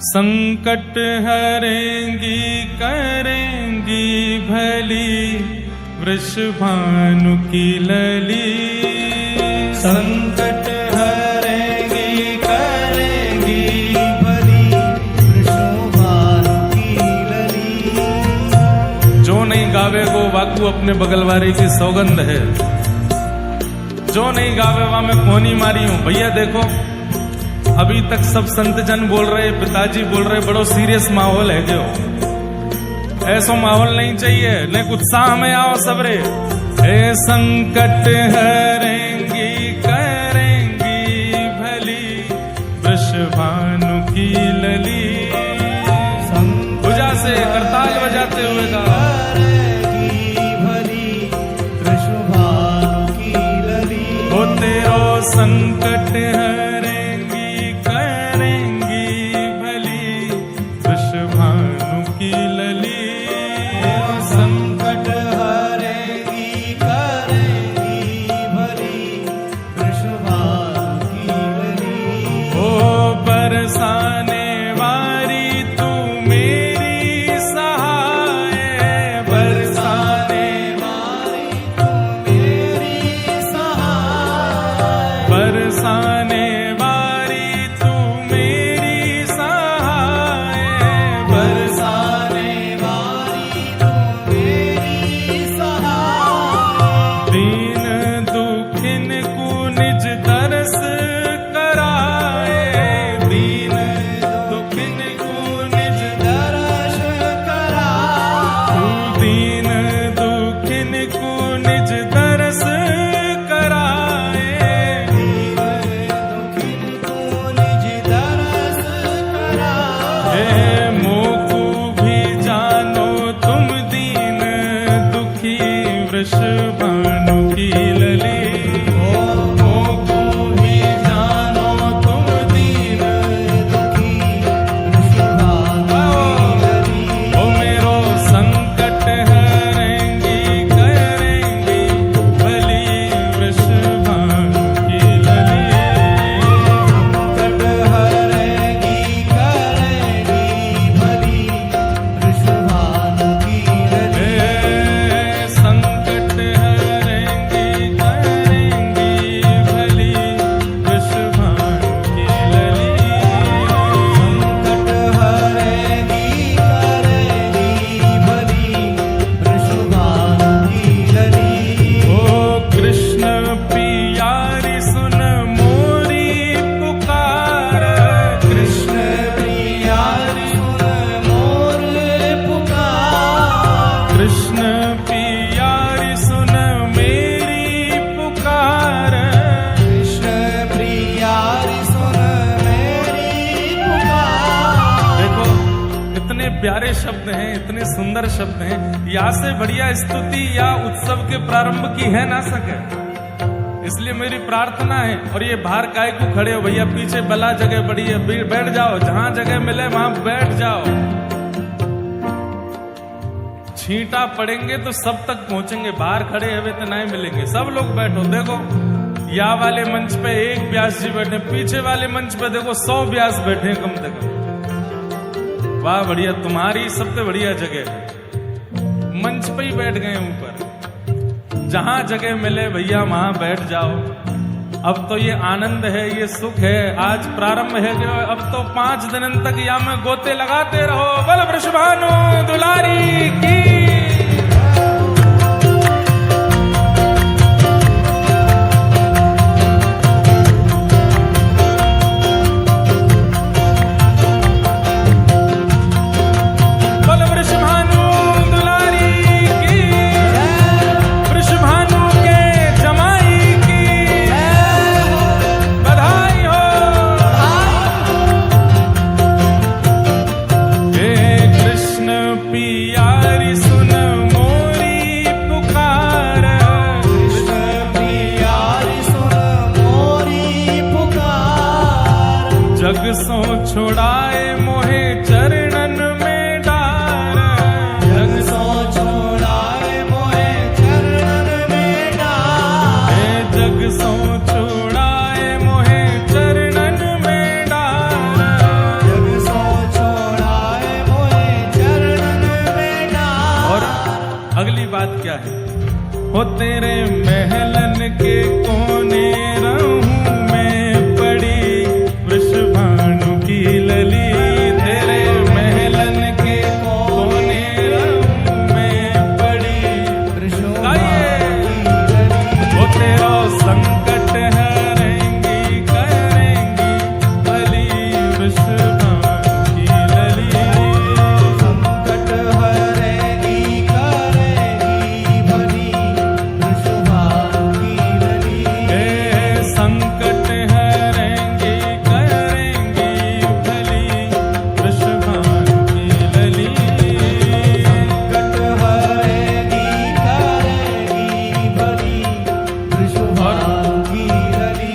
संकट हरेंगी करेंगी भली वृषभानु की लली। संकट हरेंगी करेंगी भली वृषभानु की लली। जो नहीं गावे वो वाकू अपने बगल वाले की सौगंध है। जो नहीं गावे वहां मैं कोनी मारी हूं। भैया देखो अभी तक सब संत जन बोल रहे, पिताजी बोल रहे, बड़ो सीरियस माहौल है जो। ऐसा माहौल नहीं चाहिए, लेकिन उत्साह में आओ सबरे। हे संकट हरेंगी करेंगी भली वृषभानु की लली। भुजा से करताल बजाते हुए गा। हो तेरो संकट हरेंगी करेंगी भली वृषभानु की लली। संकट हरेंगी करेंगी भली वृषभानु की लली। ओ बरसाने वारी तू मेरी सहाय। बरसाने वारी तू मेरी सहाय। बरसाने वारी तू मेरी सहाय। बरसाने वारी तू मेरी सहाय। दीन दुखिन को निज दरस कराए। दीन दुखिन को निज दर्श कराए। तू दीन दुखिन को निज दरस कराए। दुखिन को निज दरस कराए। हे मोकू भी जानो तुम दीन दुखी वृषभानु की लली। मोकू भी जानो तुम दीन दुखी वृषभानु की लली। ओ मेरो संकट हरेंगी करेंगी भली वृषभानु की लली। संकट हरेंगी करेंगी भली वृषभानु की लली। हे संकट हरेंगी करेंगी भली वृषभानु की लली। संकट हरेंगी करेंगी भली वृषभानु की लली। ओ कृष्ण पियारी सुन मोरी पुकार। कृष्ण प्रियारी सुन मोर पुकार। कृष्ण पियारी सुन मेरी पुकार। कृष्ण प्रियारी सुन मेरी पुकार। देखो इतने प्यारे शब्द हैं, इतने सुंदर शब्द हैं। या से बढ़िया स्तुति या उत्सव के प्रारंभ की है ना सके। इसलिए मेरी प्रार्थना है। और ये बाहर काय को खड़े हो भैया, पीछे बला जगह बड़ी है, बैठ जाओ, जहां जगह मिले वहां बैठ जाओ। छींटा पड़ेंगे तो सब तक पहुंचेंगे, बाहर खड़े हुए तो नहीं मिलेंगे। सब लोग बैठो। देखो या वाले मंच पे एक व्यास जी बैठे, पीछे वाले मंच पे देखो 100 व्यास बैठे हैं कम से कम। वाह बढ़िया, तुम्हारी सबसे बढ़िया जगह है। मंच पे ही बैठ गए ऊपर। जहां जगह मिले भैया वहां बैठ जाओ। अब तो ये आनंद है, ये सुख है। आज प्रारंभ है जो अब तो 5 दिन तक या में गोते लगाते रहो। बल वृषभानु दुलारी की। बल वृषभानु दुलारी की। वृषभानु के जमाई की बधाई हो। हे कृष्ण पियारी सुन मोरी पुकार। कृष्ण प्रियारी सुन मोरी पुकार। जग सो छुड़ाए मोहे चरणन में डार। जग सो छोड़ाए मोहे चरणन में डार। हे जग सो छुड़ाए मोहे चरणन में डार। जग सो क्या है। हो तेरे महलन के कोने रहूं मैं पड़ी वृषभानु की लली, तेरे महलन के कोने रहूं मैं पड़ी वो तेरा संकट हरेंगी करेंगी भली वृषभानु की लली, संकट हरेगी करेगी भली वृषभानु की लली। संकट हरेंगी करेंगी भली वृषभानु की लली, संकट हरेगी करेगी भली वृषभानु की लली।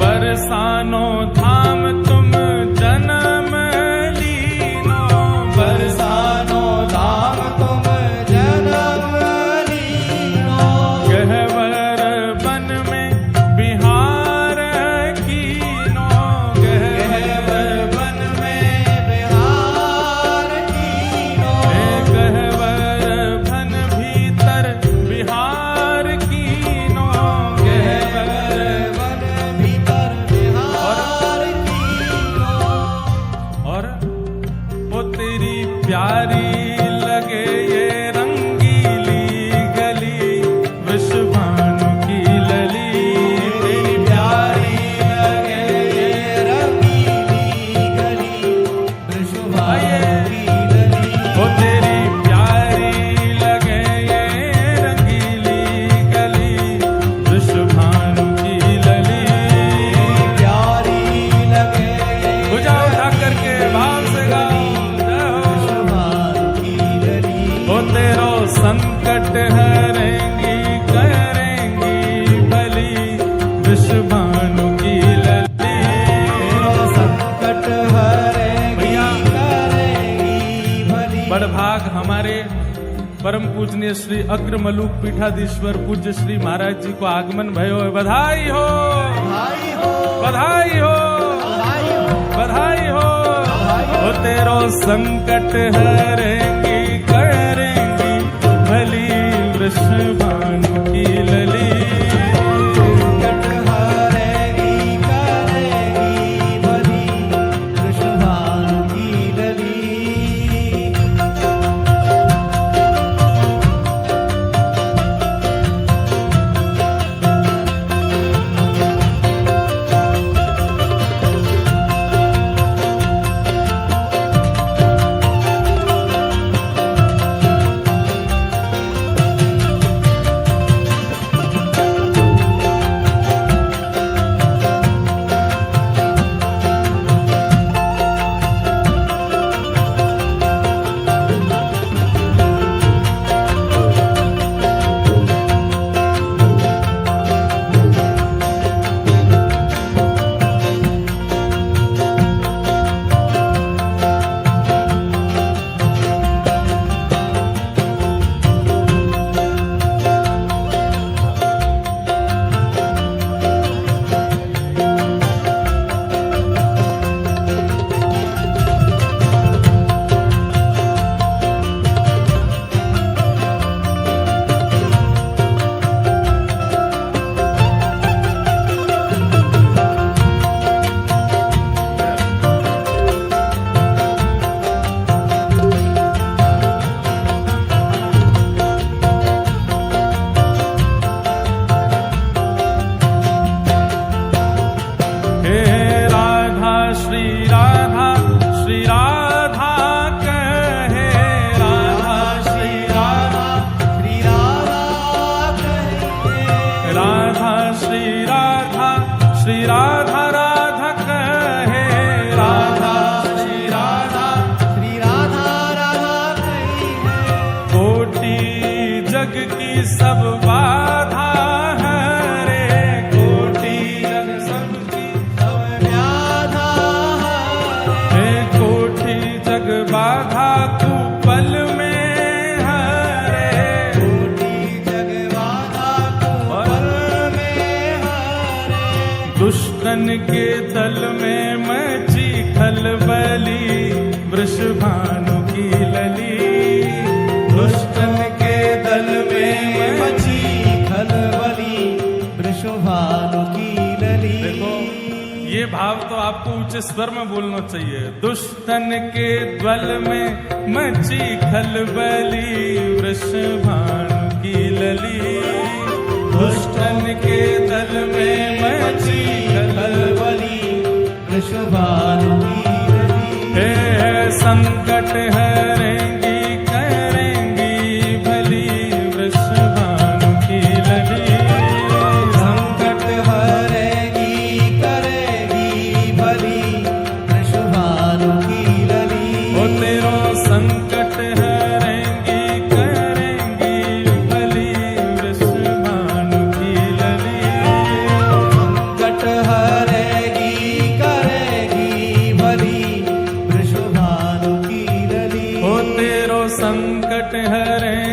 बरसानो धाम तुम जन्म लीनो, बरसानो धाम तुम जन्म लीनो, गहवर बन में बिहार कीनो, गहवर बन में बिहार कीनो, गहवर बन भीतर बिहार कीनो, गहवर बन भीतर बिहार कीनो। और वो तेरी प्यारी लगे ये रंगीली गली वृषभानु की लली, तेरी प्यारी लगे ये रंगीली गली वृषभानु की लली। वो तेरी प्यारी लगे ये रंगीली गली वृषभानु की लली, प्यारी लगे ये भुजा उठा करके भाव से गाओ जय हो। वृषभानु की लली। वो तेरो संकट हरेंगी करेंगी भली वृषभानु की लली, तेरा संकट हरेगी भैया। करेगी भली। बड़भाग हमारे परम पूजनीय श्री अग्रमलूक पीठाधीश्वर पूज्य श्री महाराज जी को आगमन भयो है। बधाई हो भाई हो बधाई हो भाई हो बधाई हो। वो तेरो संकट हरेंगी करेंगी भली वृषभानु की लली, संकट हरेगी करेगी भली वृषभानु की लली। जग की सब बाधा हरे, कोटि जग सबकी सब व्याधा हे कोटि जग बाधा कुपल में हरे, कोटि जग बाधा कुपल में हरे। दुष्टन के दल में मची खलबली, वृषभानु की लली, दुष्टन के दल तो आपको ऊंचे स्वर में बोलना चाहिए। दुष्टन के द्वल में मची खलबली, वृषभानु की लली। दुष्टन के दल में मची खलबली, वृषभानु की लली। हे संकट हरेंगी करेंगी भली, वृषभानु की लली। संकट हरेगी करेगी भली, वृषभानु की लली। ओ तेरो संकट हरेंगी करेंगी भली, वृषभानु की लली। संकट हरेगी करेगी भली, वृषभानु की लली। ओ तेरो संकट हरे